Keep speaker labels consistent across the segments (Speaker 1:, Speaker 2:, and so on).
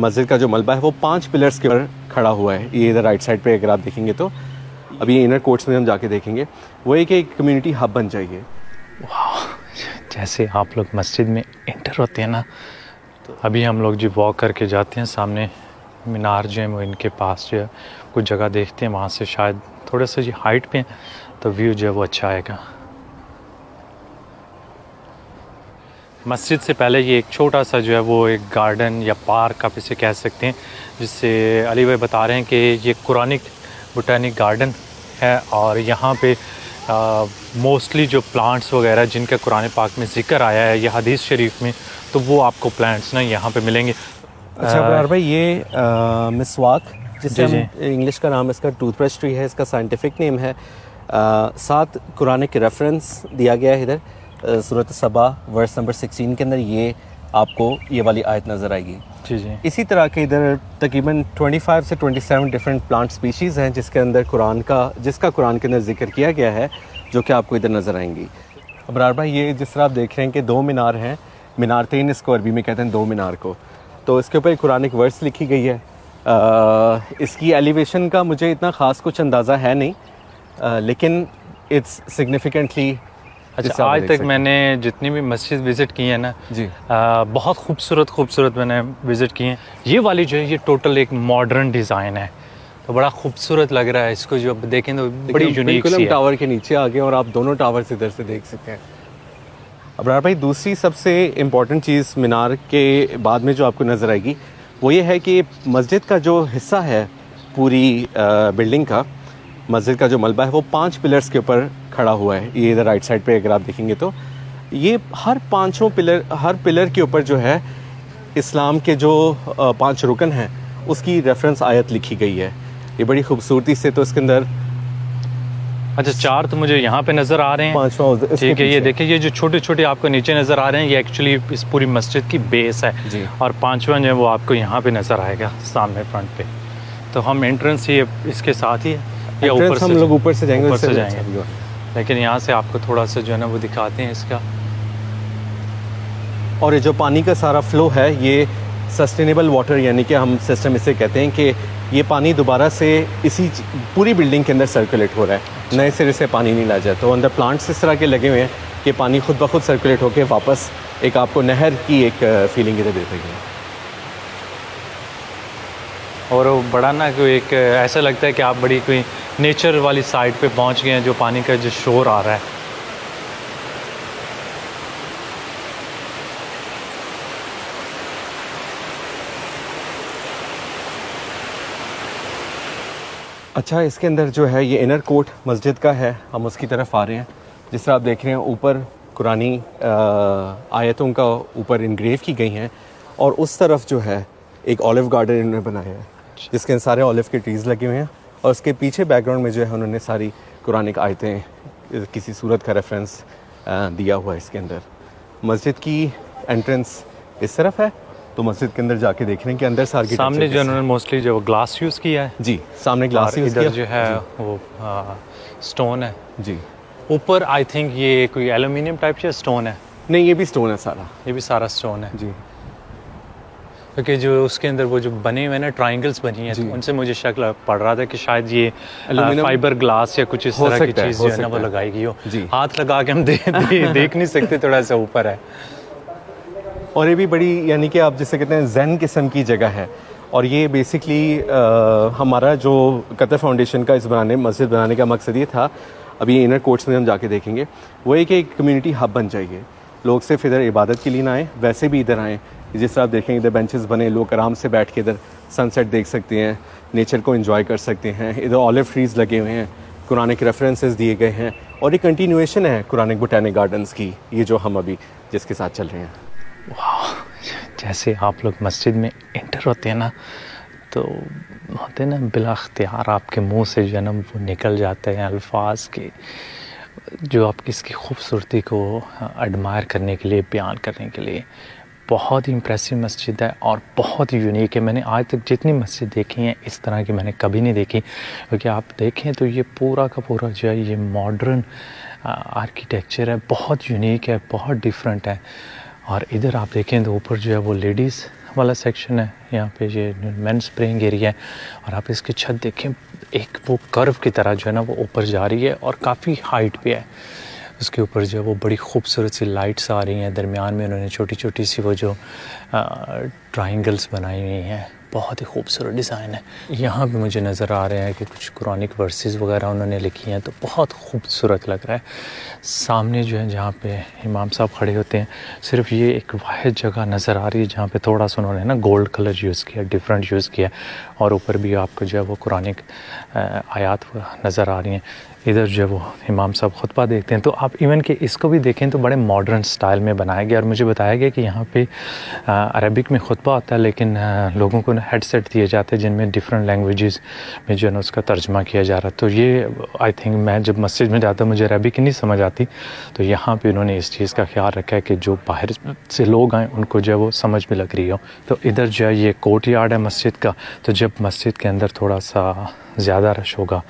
Speaker 1: मस्जिद का जो मलबा है वो 5 पिलर्स के ऊपर खड़ा हुआ है। ये इधर राइट साइड पे अगर आप देखेंगे तो अभी ये इनर कोर्ट्स में हम जाके देखेंगे, वो एक कम्युनिटी हब बन जाएगी।
Speaker 2: जैसे आप लोग मस्जिद में एंटर होते हैं ना, तो अभी हम लोग जो वॉक करके जाते हैं, सामने मीनार जो है वो इनके पास जो है कुछ जगह देखते हैं, वहाँ से शायद थोड़ा सा जी हाइट पे तो व्यू जो है वो अच्छा आएगा। मस्जिद से पहले ये एक छोटा सा जो है वो एक गार्डन या पार्क आप इसे कह सकते हैं, जिससे अली भाई बता रहे हैं कि ये कुरानिक बोटैनिक गार्डन है और यहाँ पे मोस्टली जो प्लांट्स वगैरह जिनका कुरान पाक में ज़िक्र आया है या हदीस शरीफ में, तो वो आपको प्लांट्स ना यहाँ पे मिलेंगे।
Speaker 1: अच्छा अबरार भाई, ये मिसवाक जिसे हम इंग्लिश का नाम इसका टूथब्रश ट्री है, इसका साइंटिफिक नेम है। 7 कुरानिक रेफरेंस दिया गया है इधर सूरत सबा वर्स नंबर 16 के अंदर, ये आपको ये वाली आयत नज़र आएगी।
Speaker 2: जी।
Speaker 1: इसी तरह के इधर तकरीबन 25 से 27 डिफरेंट प्लांट स्पीशीज़ हैं जिसका कुरान के अंदर जिक्र किया गया है, जो कि आपको इधर नज़र आएंगी। अबरार भाई, ये जिस तरह आप देख रहे हैं कि 2 मीनार हैं, मीनार 3 इसको अरबी में कहते हैं 2 मीनार को, तो इसके ऊपर कुरानिक वर्स लिखी गई है। इसकी एलिवेशन का मुझे इतना ख़ास कुछ अंदाज़ा है नहीं, लेकिन इट्स सिग्निफिकेंटली।
Speaker 2: अच्छा, आज तक मैंने जितनी भी मस्जिद विज़िट की है ना
Speaker 1: जी,
Speaker 2: बहुत खूबसूरत मैंने विज़िट की हैं। ये वाली जो है ये टोटल एक मॉडर्न डिज़ाइन है, तो बड़ा खूबसूरत लग रहा है। इसको जो देखें तो बड़ी यूनिक सी है।
Speaker 1: टावर के नीचे आ गए और आप दोनों टावर्स इधर से देख सकते हैं। अबरार भाई, दूसरी सबसे इम्पॉर्टेंट चीज़ मीनार के बाद में जो आपको नज़र आएगी वो ये है कि मस्जिद का जो हिस्सा है पूरी बिल्डिंग का, मस्जिद का जो मलबा है वो 5 पिलर्स के ऊपर खड़ा हुआ है। ये इधर राइट साइड पे अगर आप देखेंगे तो ये हर पिलर के ऊपर जो है इस्लाम के जो 5 रुकन हैं उसकी रेफरेंस आयत लिखी गई है। ये बड़ी खूबसूरती से, तो इसके अंदर
Speaker 2: अच्छा 4 तो मुझे यहाँ पे नज़र आ रहे हैं,
Speaker 1: 5वां
Speaker 2: ठीक है। ये देखिए, ये जो छोटे छोटे आपको नीचे नज़र आ रहे हैं ये एक्चुअली इस पूरी मस्जिद की बेस है
Speaker 1: जी।
Speaker 2: और 5वां जो है वो आपको यहाँ पे नज़र आएगा सामने फ्रंट पे। तो हम एंट्रेंस ये इसके साथ ही है या ऊपर से?
Speaker 1: हम लोग ऊपर से
Speaker 2: जाएंगे, लेकिन यहाँ से आपको थोड़ा सा जो है ना वो दिखाते हैं इसका।
Speaker 1: और ये जो पानी का सारा फ्लो है ये सस्टेनेबल वाटर, यानी कि हम सिस्टम इसे कहते हैं कि ये पानी दोबारा से इसी पूरी बिल्डिंग के अंदर सर्कुलेट हो रहा है, नए सिरे से पानी नहीं ला जाए। तो अंदर प्लांट्स इस तरह के लगे हुए हैं कि पानी खुद ब खुद सर्कुलेट होकर वापस एक आपको नहर की एक फीलिंग इधर दे रही है।
Speaker 2: और वो बड़ा ना कोई एक ऐसा लगता है कि आप बड़ी कोई नेचर वाली साइड पे पहुंच गए हैं, जो पानी का जो शोर आ रहा है।
Speaker 1: अच्छा, इसके अंदर जो है ये इनर कोर्ट मस्जिद का है, हम उसकी तरफ आ रहे हैं। जिस तरह आप देख रहे हैं ऊपर कुरानी आयतों का ऊपर इनग्रेव की गई हैं, और उस तरफ जो है एक ऑलिव गार्डन इन्होंने बनाया है जिसके सारे ऑलिव के ट्रीज़ लगे हुए हैं, और उसके पीछे बैकग्राउंड में जो है उन्होंने सारी कुरानिक आयतें किसी सूरत का रेफरेंस दिया हुआ है इसके अंदर। मस्जिद की एंट्रेंस इस तरफ है, तो मस्जिद के अंदर जाके देख रहे हैं कि अंदर सारी
Speaker 2: सामने जो उन्होंने मोस्टली जो ग्लास यूज़ किया है।
Speaker 1: जी, सामने ग्लास यूज़
Speaker 2: किया, इधर जो है वो स्टोन है
Speaker 1: जी।
Speaker 2: ऊपर आई थिंक ये कोई एल्यूमिनियम टाइप से स्टोन है।
Speaker 1: नहीं, ये भी स्टोन है सारा,
Speaker 2: ये भी सारा स्टोन है
Speaker 1: जी।
Speaker 2: क्योंकि जो उसके अंदर वो जो बने हुए ना ट्रायंगल्स बनी है, तो उनसे मुझे शक पड़ रहा था कि शायद ये फाइबर ग्लास या कुछ इस तरह की चीज़ जो है ना वो लगाई गई हो। हाथ लगा के हम देख नहीं सकते, थोड़ा सा ऊपर है।
Speaker 1: और ये भी बड़ी, यानी कि आप जिसे कहते हैं ज़ेन किस्म की जगह है। और ये बेसिकली हमारा जो कतर फाउंडेशन का मस्जिद बनाने का मकसद ये था, अभी इनर कोर्ट्स में हम जाके देखेंगे, वो एक कम्युनिटी हब बन जाएगी। लोग सिर्फ इधर इबादत के लिए ना आएँ, वैसे भी इधर आएँ। जिस तरह आप देखेंगे इधर बेंचेस बने, लोग आराम से बैठ के इधर सनसेट देख सकते हैं, नेचर को एंजॉय कर सकते हैं। इधर ऑलिव ट्रीज़ लगे हुए हैं, कुरानिक रेफरेंसेस दिए गए हैं, और ये कंटिन्यूएशन है कुरानिक बोटैनिक गार्डन्स की, ये जो हम अभी जिसके साथ चल रहे हैं।
Speaker 2: वाह, जैसे आप लोग मस्जिद में एंटर होते हैं ना, तो होते हैं ना बिला अख्तियार आपके मुंह से जो है ना वो निकल जाते हैं अल्फाज के, जो आपकी इसकी खूबसूरती को एडमायर करने के लिए, बयान करने के लिए। बहुत ही इम्प्रेसिव मस्जिद है और बहुत ही यूनिक है। मैंने आज तक जितनी मस्जिद देखी हैं इस तरह की मैंने कभी नहीं देखी, क्योंकि आप देखें तो ये पूरा का पूरा जो है ये मॉडर्न आर्किटेक्चर है, बहुत यूनिक है, बहुत डिफरेंट है। और इधर आप देखें तो ऊपर जो है वो लेडीज़ वाला सेक्शन है, यहाँ पे ये मेंस प्रेइंग एरिया है। और आप इसकी छत देखें, एक वो कर्व की तरह जो है ना वो ऊपर जा रही है और काफ़ी हाइट पे है। उसके ऊपर जो है वो बड़ी खूबसूरत सी लाइट्स आ रही हैं, दरमियान में उन्होंने छोटी छोटी सी वो जो ट्रायंगल्स बनाई हुई हैं, बहुत ही खूबसूरत डिज़ाइन है। यहाँ भी मुझे नज़र आ रहे हैं कि कुछ कुरानिक वर्सेस वगैरह उन्होंने लिखी हैं, तो बहुत खूबसूरत लग रहा है। सामने जो है जहाँ पे इमाम साहब खड़े होते हैं, सिर्फ ये एक वाहिद जगह नज़र आ रही है जहाँ पे थोड़ा सा उन्होंने ना गोल्ड कलर यूज़ किया, डिफरेंट यूज़ किया। और ऊपर भी आपको जो है वो कुरानिक आयात नज़र आ रही हैं। इधर जो वो इमाम साहब खुतबा देखते हैं, तो आप इवन कि इसको भी देखें तो बड़े मॉडर्न स्टाइल में बनाया गया। और मुझे बताया गया कि यहाँ पे अरबिक में खुतबा होता है, लेकिन लोगों को हेडसेट दिए जाते हैं जिनमें डिफरेंट लैंग्वेजेस में जो है ना उसका तर्जमा किया जा रहा है। तो ये आई थिंक मैं जब मस्जिद में जाता मुझे अरबिक नहीं समझ आती, तो यहाँ पे उन्होंने इस चीज़ का ख्याल रखा है कि जो बाहर से लोग आएँ उनको जो है वो समझ में लग रही हो। तो इधर जो है ये कोर्ट यार्ड है मस्जिद का, तो जब मस्जिद के अंदर थोड़ा सा ज़्यादा रश होगा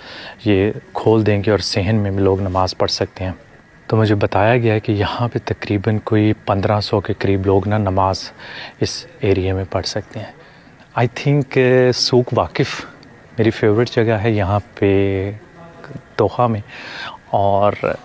Speaker 2: ये खोल देंगे और सहन में भी लोग नमाज़ पढ़ सकते हैं। तो मुझे बताया गया है कि यहाँ पे तकरीबन कोई 1500 के करीब लोग ना नमाज इस एरिया में पढ़ सकते हैं। आई थिंक सूक वाकिफ़ मेरी फेवरेट जगह है यहाँ पे दोहा में, और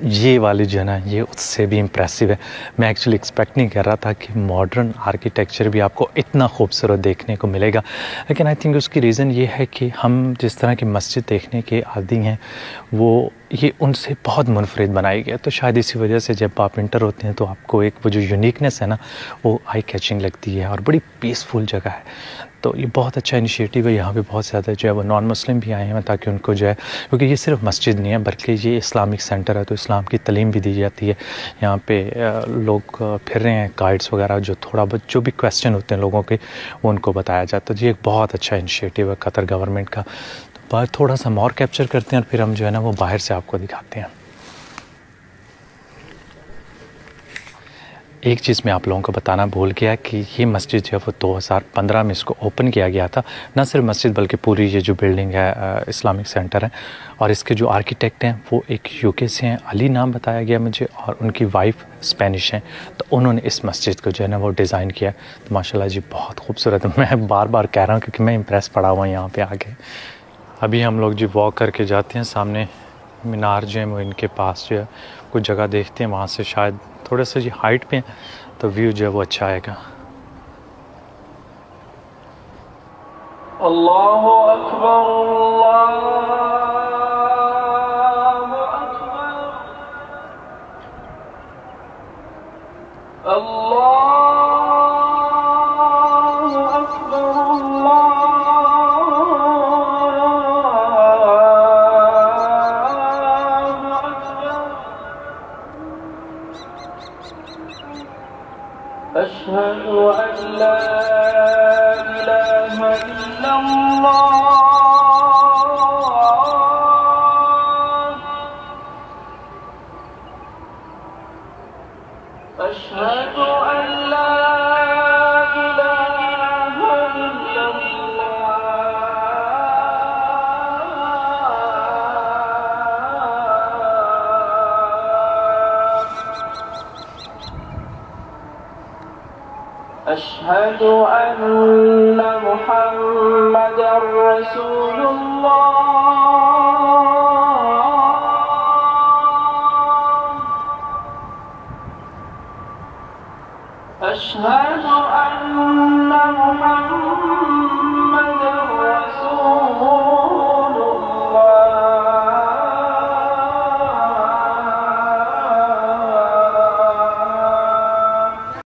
Speaker 2: ये वाली जो है ना ये उससे भी इम्प्रेसिव है। मैं एक्चुअली एक्सपेक्ट नहीं कर रहा था कि मॉडर्न आर्किटेक्चर भी आपको इतना खूबसूरत देखने को मिलेगा, लेकिन आई थिंक उसकी रीज़न ये है कि हम जिस तरह की मस्जिद देखने के आदी हैं वो ये उनसे बहुत मुनफरिद बनाई गई है। तो शायद इसी वजह से जब आप इंटर होते हैं तो आपको एक वो जो यूनिकनेस है ना वो आई कैचिंग लगती है और बड़ी पीसफुल जगह है। तो ये बहुत अच्छा इनिशिएटिव है। यहाँ पे बहुत ज़्यादा जो है वो नॉन मुस्लिम भी आए हैं ताकि उनको जो है, क्योंकि ये सिर्फ मस्जिद नहीं है बल्कि ये इस्लामिक सेंटर है, तो इस्लाम की तालीम भी दी जाती है। यहाँ पे लोग फिर रहे हैं, गाइड्स वगैरह जो थोड़ा बहुत जो भी क्वेश्चन होते हैं लोगों के वो उनको बताया जाता है। ये एक बहुत अच्छा इनिशिएटिव है कतर गवर्नमेंट का। तो बाहर थोड़ा सा मोर कैप्चर करते हैं और फिर हम जो है ना वो बाहर से आपको दिखाते हैं। एक चीज़ मैं आप लोगों को बताना भूल गया कि ये मस्जिद जो है वो 2015 में इसको ओपन किया गया था। ना सिर्फ मस्जिद बल्कि पूरी ये जो बिल्डिंग है इस्लामिक सेंटर है, और इसके जो आर्किटेक्ट हैं वो एक यूके से हैं, अली नाम बताया गया मुझे, और उनकी वाइफ स्पेनिश हैं। तो उन्होंने इस मस्जिद को जो है ना वो डिज़ाइन किया। तो माशाल्लाह जी बहुत खूबसूरत है। मैं बार बार कह रहा हूँ क्योंकि मैं इम्प्रेस पड़ा हुआ यहाँ पर आके। अभी हम लोग जी वॉक करके जाते हैं, सामने मीनार जो है वो इनके पास जो है कुछ जगह देखते हैं, वहाँ से शायद थोड़ा सा जी हाइट पे तो व्यू जो है वो अच्छा आएगा।
Speaker 3: अल्लाहु अकबर अल्लाहु अकबर अशहदु अन ला इलाहा इल्लल्लाह अशहदु अन ला इलाहा इल्लल्लाह अशहदु अन्न मुहम्मदर रसूलुल्लाह